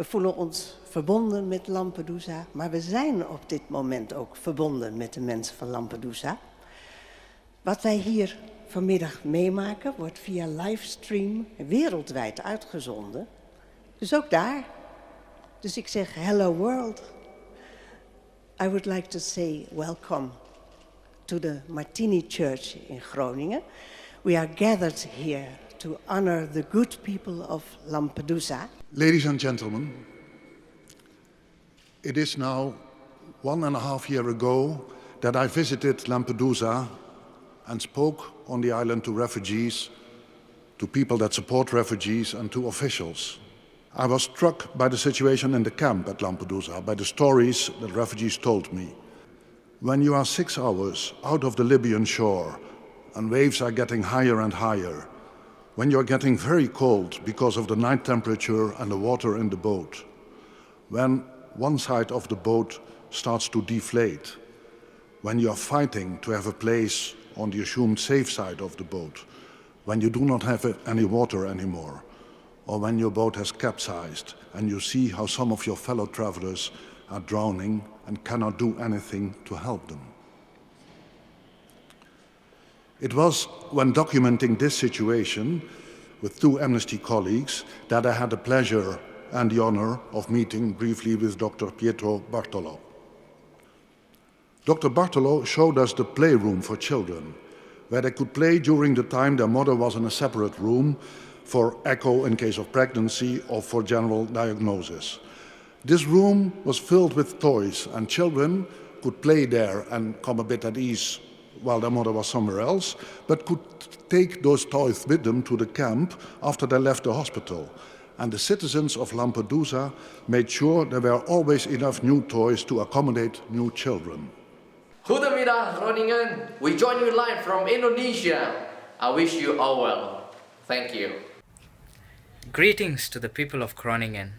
We voelen ons verbonden met Lampedusa, maar we zijn op dit moment ook verbonden met de mensen van Lampedusa. Wat wij hier vanmiddag meemaken wordt via livestream wereldwijd uitgezonden. Dus ook daar. Dus ik zeg hello world. I would like to say welcome to the Martini Church in Groningen. We are gathered here to honor the good people of Lampedusa. Ladies and gentlemen, it is now 1.5 years ago that I visited Lampedusa and spoke on the island to refugees, to people that support refugees and to officials. I was struck by the situation in the camp at Lampedusa, by the stories that refugees told me. When you are 6 hours out of the Libyan shore and waves are getting higher and higher, when you're getting very cold because of the night temperature and the water in the boat, when one side of the boat starts to deflate, when you're fighting to have a place on the assumed safe side of the boat, when you do not have any water anymore, or when your boat has capsized and you see how some of your fellow travelers are drowning and cannot do anything to help them. It was when documenting this situation with 2 Amnesty colleagues that I had the pleasure and the honor of meeting briefly with Dr. Pietro Bartolo. Dr. Bartolo showed us the playroom for children, where they could play during the time their mother was in a separate room for echo in case of pregnancy or for general diagnosis. This room was filled with toys and children could play there and come a bit at ease while their mother was somewhere else, but could take those toys with them to the camp after they left the hospital. And the citizens of Lampedusa made sure there were always enough new toys to accommodate new children. Goedemiddag Groningen, we join you live from Indonesia. I wish you all well. Thank you. Greetings to the people of Groningen.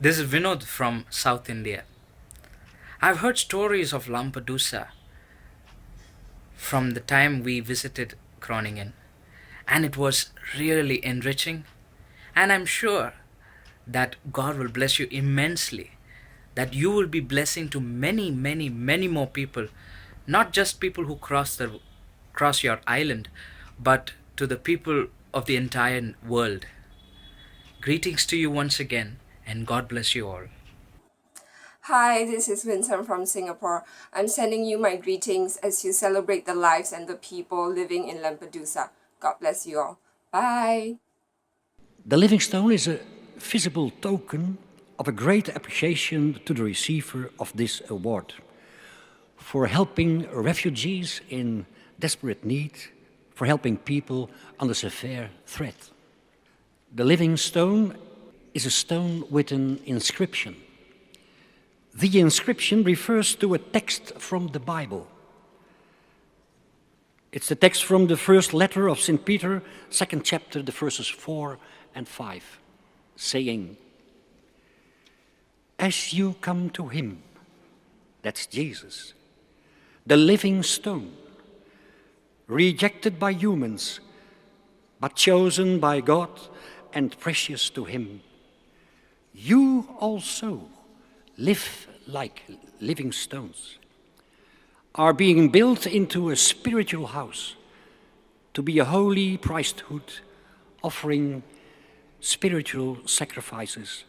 This is Vinod from South India. I've heard stories of Lampedusa from the time we visited Groningen, and it was really enriching, and I'm sure that God will bless you immensely, that you will be blessing to many, many, many more people, not just people who cross your island, but to the people of the entire world. Greetings to you once again, and God bless you all. Hi, this is Vincent from Singapore. I'm sending you my greetings as you celebrate the lives and the people living in Lampedusa. God bless you all. Bye. The Living Stone is a visible token of a great appreciation to the receiver of this award for helping refugees in desperate need, for helping people under severe threat. The Living Stone is a stone with an inscription. The inscription refers to a text from the Bible. It's the text from the first letter of St. Peter, 2nd chapter, the verses 4 and 5, saying, "As you come to him," that's Jesus, "the living stone, rejected by humans, but chosen by God and precious to him, you also live like living stones, are being built into a spiritual house to be a holy priesthood, offering spiritual sacrifices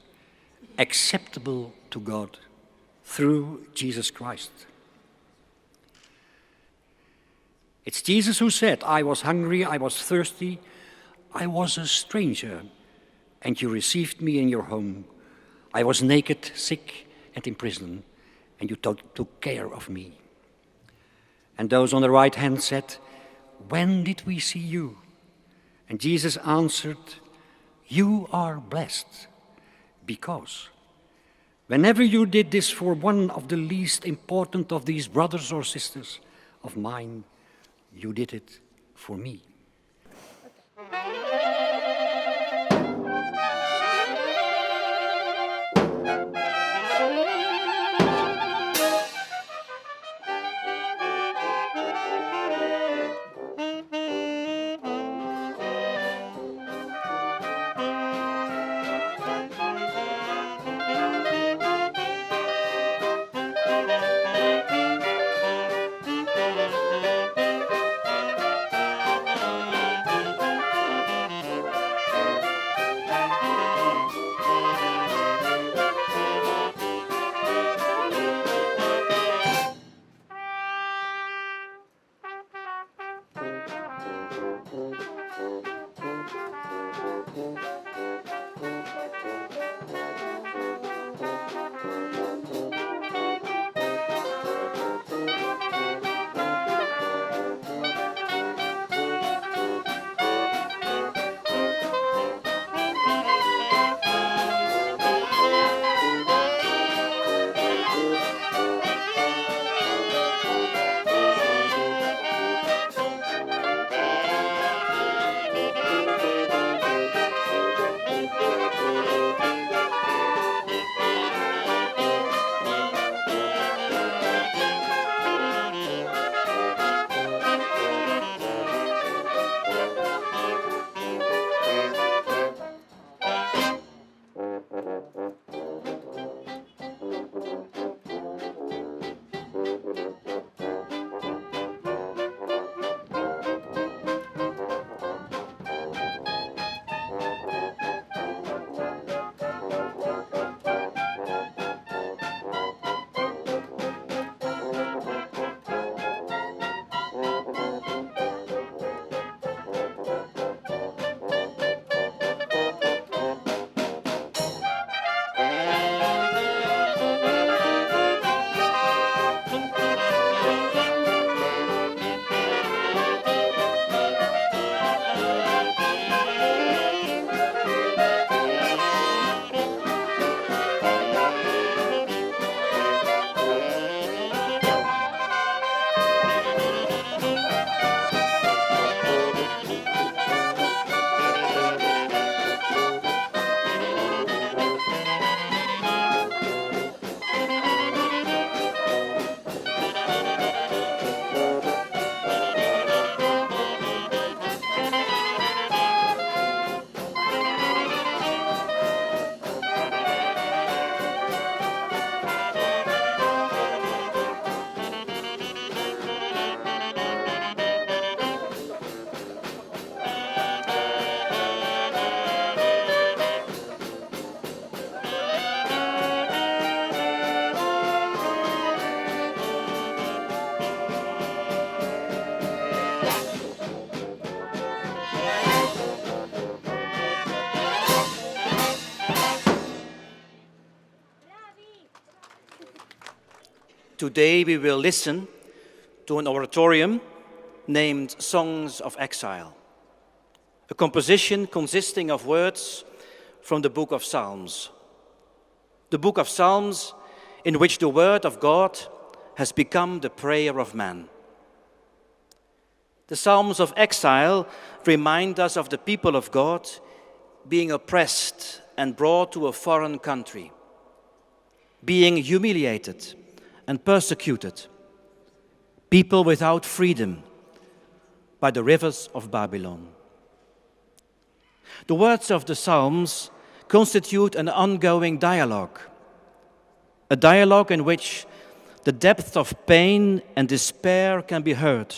acceptable to God through Jesus Christ." It's Jesus who said, "I was hungry, I was thirsty, I was a stranger, and you received me in your home. I was naked, sick, and in prison, and you took care of me." And those on the right hand said, "When did we see you?" And Jesus answered, "You are blessed, because whenever you did this for one of the least important of these brothers or sisters of mine, you did it for me." Today we will listen to an oratorium named Songs of Exile, a composition consisting of words from the book of Psalms. The book of Psalms in which the word of God has become the prayer of man. The Psalms of Exile remind us of the people of God being oppressed and brought to a foreign country, being humiliated and persecuted, people without freedom by the rivers of Babylon. The words of the Psalms constitute an ongoing dialogue, a dialogue in which the depth of pain and despair can be heard,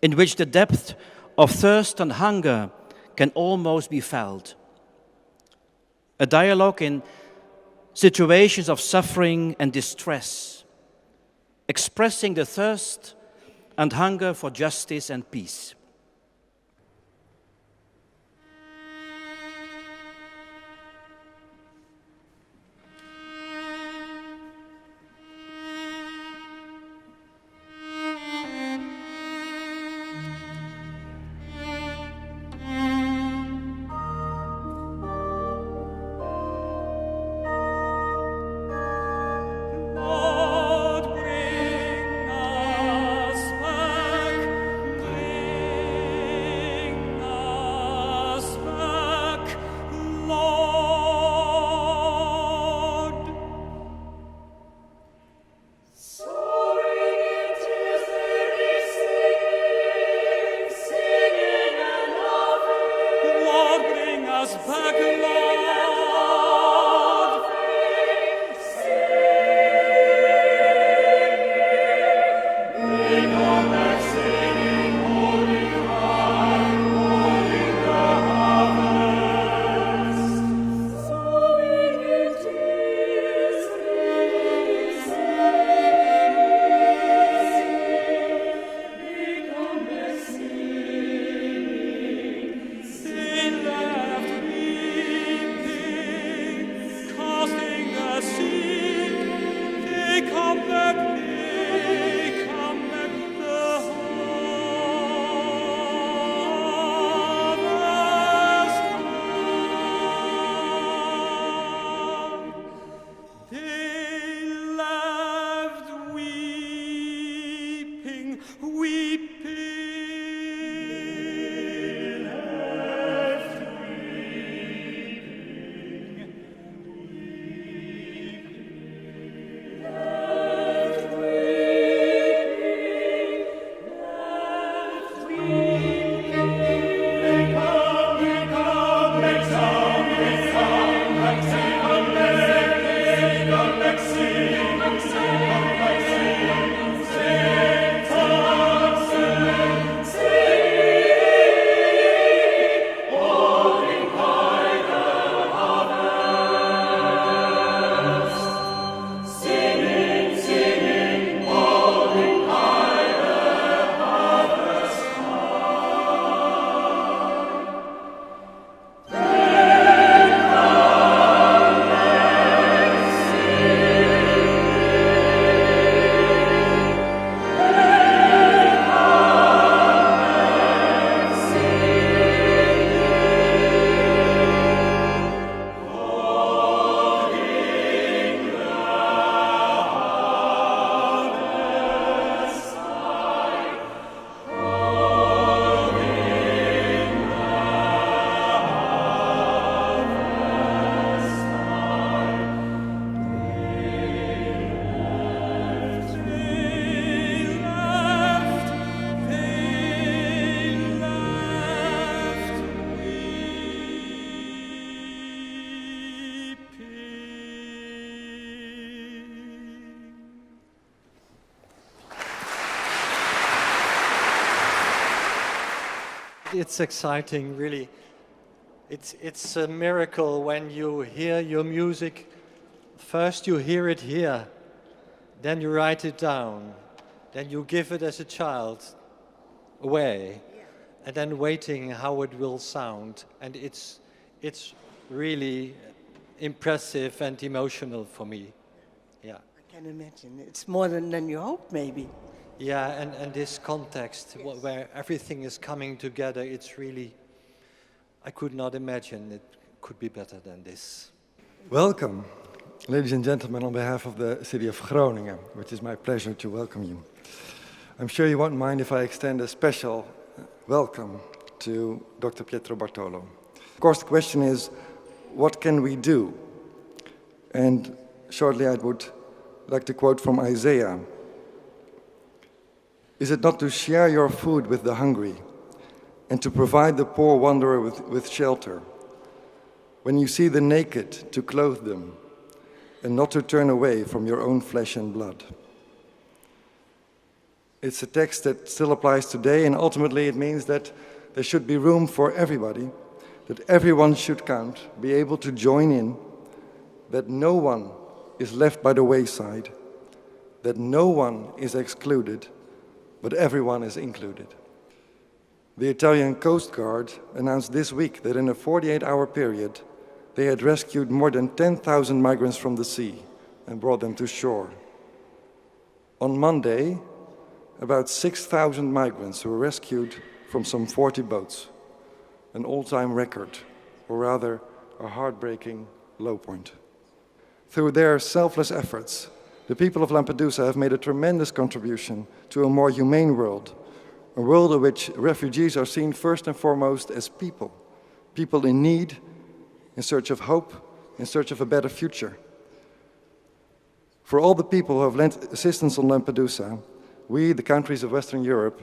in which the depth of thirst and hunger can almost be felt. A dialogue in situations of suffering and distress, expressing the thirst and hunger for justice and peace. It's exciting, really. It's a miracle when you hear your music. First you hear it here, then you write it down, then you give it as a child away, and then waiting how it will sound. And it's really impressive and emotional for me. Yeah. I can imagine. It's more than you hope, maybe. Yeah, and this context where everything is coming together, it's really, I could not imagine it could be better than this. Welcome, ladies and gentlemen, on behalf of the city of Groningen, which is my pleasure to welcome you. I'm sure you won't mind if I extend a special welcome to Dr. Pietro Bartolo. Of course, the question is, what can we do? And shortly I would like to quote from Isaiah. Is it not to share your food with the hungry and to provide the poor wanderer with shelter? When you see the naked, to clothe them and not to turn away from your own flesh and blood. It's a text that still applies today, and ultimately it means that there should be room for everybody, that everyone should count, be able to join in, that no one is left by the wayside, that no one is excluded, but everyone is included. The Italian Coast Guard announced this week that in a 48-hour period, they had rescued more than 10,000 migrants from the sea and brought them to shore. On Monday, about 6,000 migrants were rescued from some 40 boats, an all-time record, or rather, a heartbreaking low point. Through their selfless efforts, the people of Lampedusa have made a tremendous contribution to a more humane world, a world in which refugees are seen first and foremost as people, people in need, in search of hope, in search of a better future. For all the people who have lent assistance on Lampedusa, we, the countries of Western Europe,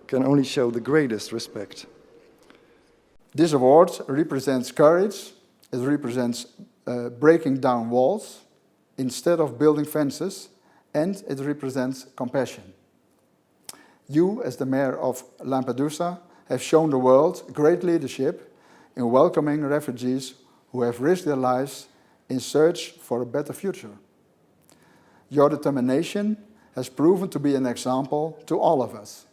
can only show the greatest respect. This award represents courage, it represents breaking down walls instead of building fences, and it represents compassion. You, as the mayor of Lampedusa, have shown the world great leadership in welcoming refugees who have risked their lives in search for a better future. Your determination has proven to be an example to all of us.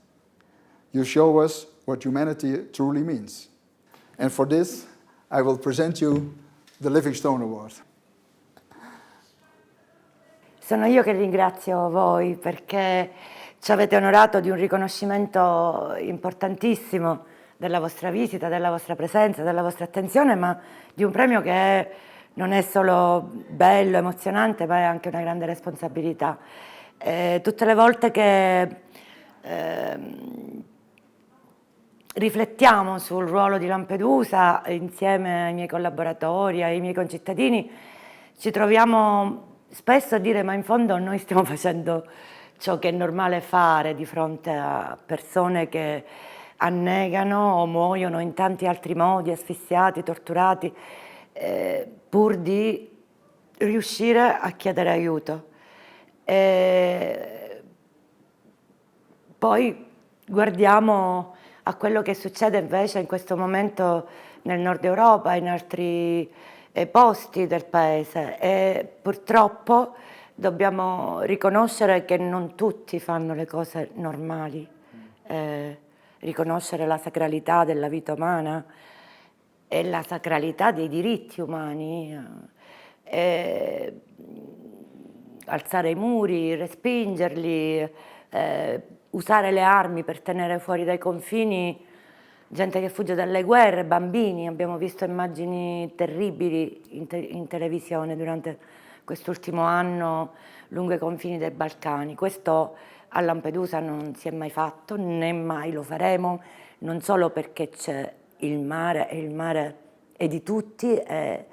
You show us what humanity truly means. And for this, I will present you the Livingstone Award. Sono io che ringrazio voi perché ci avete onorato di un riconoscimento importantissimo della vostra visita, della vostra presenza, della vostra attenzione, ma di un premio che non è solo bello, emozionante, ma è anche una grande responsabilità. Tutte le volte che riflettiamo sul ruolo di Lampedusa insieme ai miei collaboratori, ai miei concittadini, ci troviamo spesso a dire ma in fondo noi stiamo facendo ciò che è normale fare di fronte a persone che annegano o muoiono in tanti altri modi, asfissiati, torturati, pur di riuscire a chiedere aiuto. Poi guardiamo a quello che succede invece in questo momento nel nord Europa, in altri posti del paese, e purtroppo dobbiamo riconoscere che non tutti fanno le cose normali, riconoscere la sacralità della vita umana e la sacralità dei diritti umani, alzare i muri, respingerli, usare le armi per tenere fuori dai confini gente che fugge dalle guerre, bambini. Abbiamo visto immagini terribili in televisione durante quest'ultimo anno lungo i confini dei Balcani. Questo a Lampedusa non si è mai fatto, né mai lo faremo, non solo perché c'è il mare e il mare è di tutti e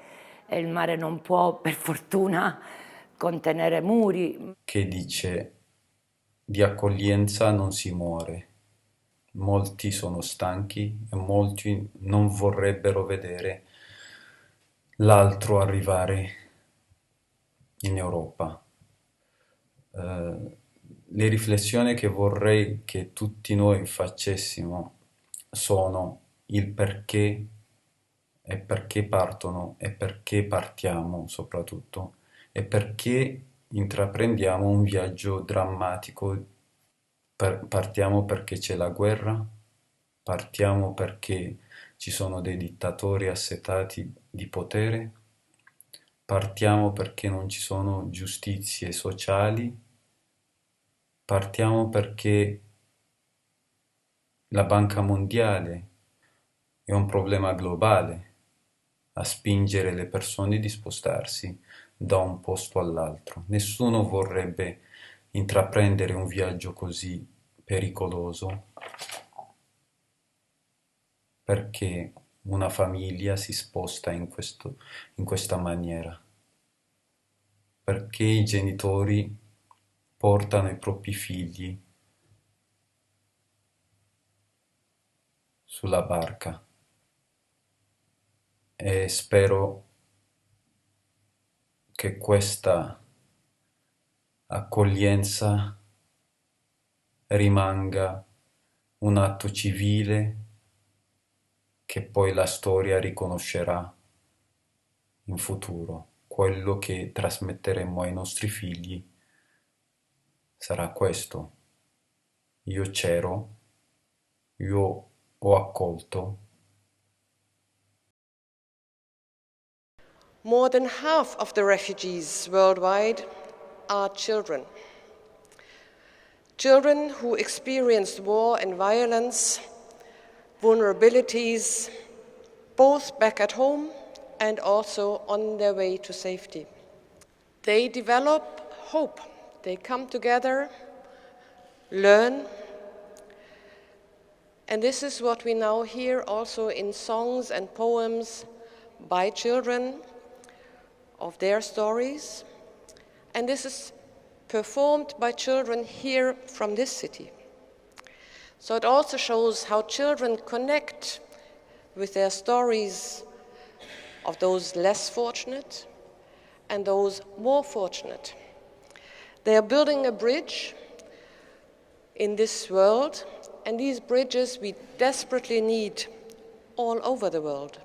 il mare non può per fortuna contenere muri. Che dice: di accoglienza non si muore. Molti sono stanchi e molti non vorrebbero vedere l'altro arrivare in Europa. Le riflessioni che vorrei che tutti noi facessimo sono il perché e perché partono e perché partiamo soprattutto e perché intraprendiamo un viaggio drammatico. Partiamo perché c'è la guerra, partiamo perché ci sono dei dittatori assetati di potere, partiamo perché non ci sono giustizie sociali, partiamo perché la Banca Mondiale è un problema globale a spingere le persone di spostarsi da un posto all'altro. Nessuno vorrebbe intraprendere un viaggio così pericoloso perché una famiglia si sposta in questa maniera, perché i genitori portano i propri figli sulla barca e spero che questa accoglienza rimanga un atto civile che poi la storia riconoscerà in futuro. Quello che trasmetteremo ai nostri figli sarà questo. Io c'ero, io ho accolto. More than half of the refugees worldwide are children. Children who experienced war and violence, vulnerabilities, both back at home and also on their way to safety. They develop hope. They come together, learn, and this is what we now hear also in songs and poems by children of their stories, and this is performed by children here from this city. So it also shows how children connect with their stories of those less fortunate and those more fortunate. They are building a bridge in this world, and these bridges we desperately need all over the world.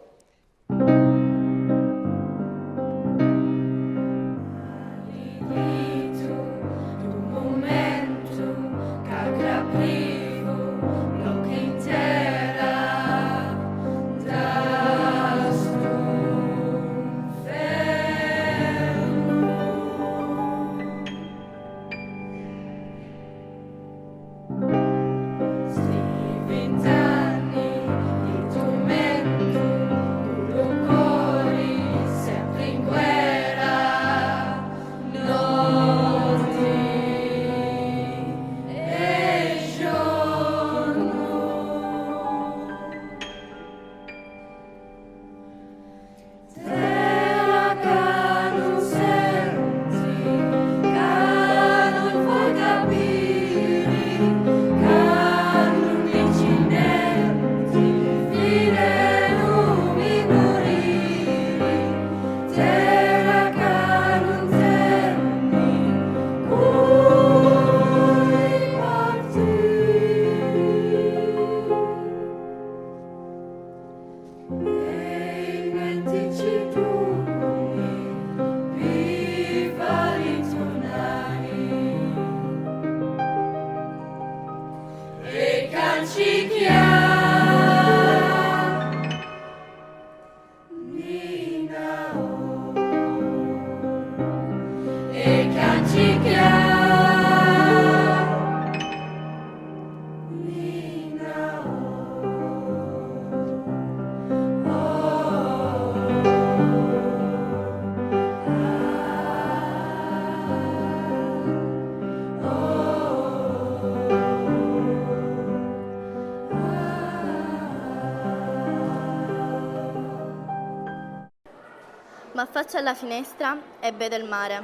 M'affaccio alla finestra e vedo il mare.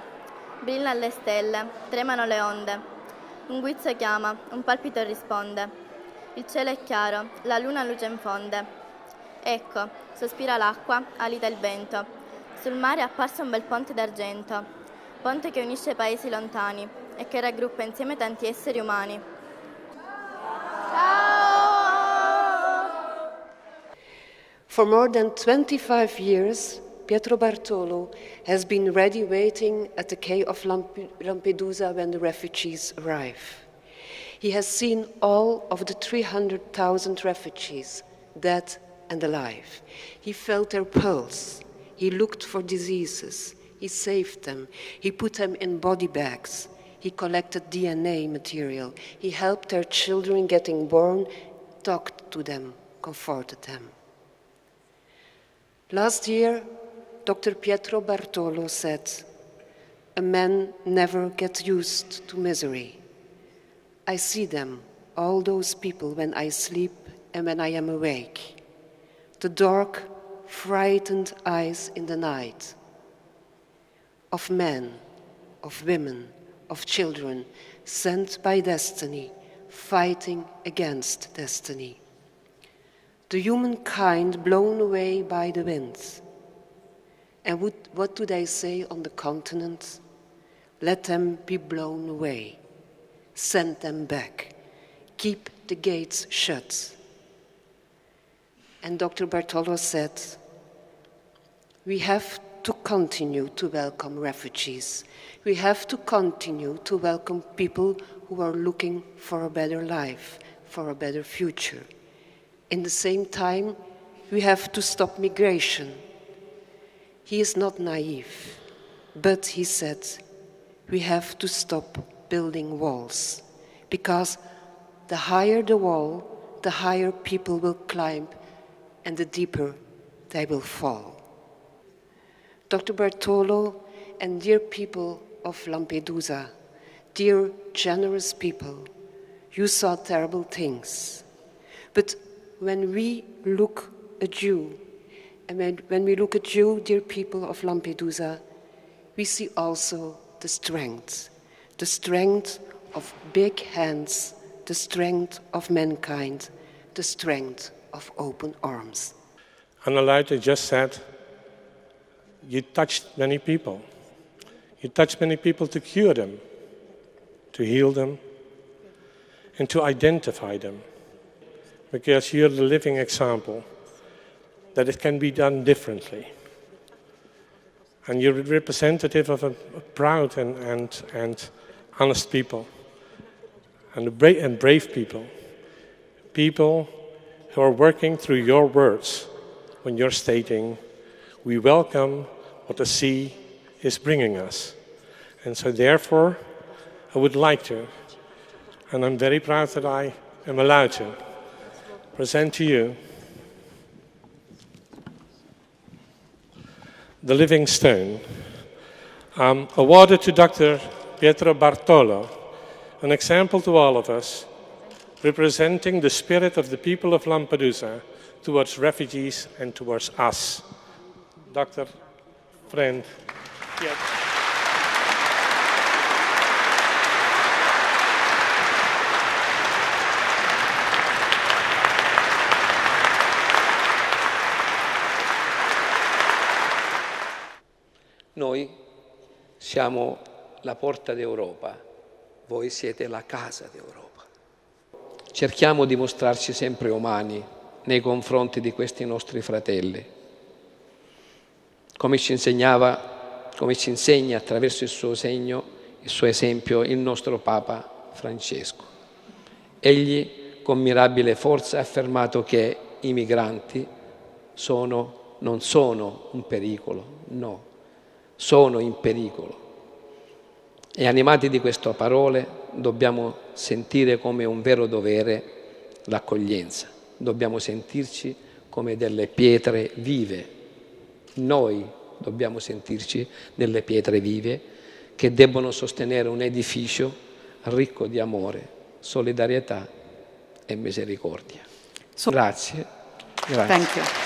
Brillano le stelle, tremano le onde. Un guizzo chiama, un palpito risponde. Il cielo è chiaro, la luna luce in fonde. Ecco, sospira l'acqua, alita il vento. Sul mare è apparso un bel ponte d'argento. Ponte che unisce paesi lontani e che raggruppa insieme tanti esseri umani. For more than 25 years, Pietro Bartolo has been ready waiting at the quay of Lampedusa when the refugees arrive. He has seen all of the 300,000 refugees, dead and alive. He felt their pulse. He looked for diseases. He saved them. He put them in body bags. He collected DNA material. He helped their children getting born, talked to them, comforted them. Last year, Dr. Pietro Bartolo said, "A man never gets used to misery. I see them, all those people, when I sleep and when I am awake. The dark, frightened eyes in the night. Of men, of women, of children, sent by destiny, fighting against destiny. The humankind blown away by the winds. And what do they say on the continent? Let them be blown away. Send them back. Keep the gates shut." And Dr. Bartolo said, "We have to continue to welcome refugees. We have to continue to welcome people who are looking for a better life, for a better future. In the same time, we have to stop migration." He is not naive, but he said, "We have to stop building walls, because the higher the wall, the higher people will climb, and the deeper they will fall." Dr. Bartolo and dear people of Lampedusa, dear generous people, you saw terrible things. But when we look at you, and when we look at you, dear people of Lampedusa, we see also the strength of big hands, the strength of mankind, the strength of open arms. Annalute just said, you touched many people. You touched many people to cure them, to heal them, and to identify them. Because you're the living example that it can be done differently. And you're a representative of a proud and honest people, and brave people. People who are working through your words when you're stating, "We welcome what the sea is bringing us." And so therefore, I would like to, and I'm very proud that I am allowed to, present to you the Living Stone, awarded to Dr. Pietro Bartolo, an example to all of us, representing the spirit of the people of Lampedusa towards refugees and towards us. Dr. Friend Pietro. Noi siamo la porta d'Europa, voi siete la casa d'Europa. Cerchiamo di mostrarci sempre umani nei confronti di questi nostri fratelli. Come ci insegna attraverso il suo segno, il suo esempio, il nostro Papa Francesco. Egli, con mirabile forza, ha affermato che i migranti non sono un pericolo, no. Sono in pericolo. E animati di queste parole dobbiamo sentire come un vero dovere l'accoglienza. Dobbiamo sentirci come delle pietre vive. Noi dobbiamo sentirci delle pietre vive che debbono sostenere un edificio ricco di amore, solidarietà e misericordia. Grazie. Thank you.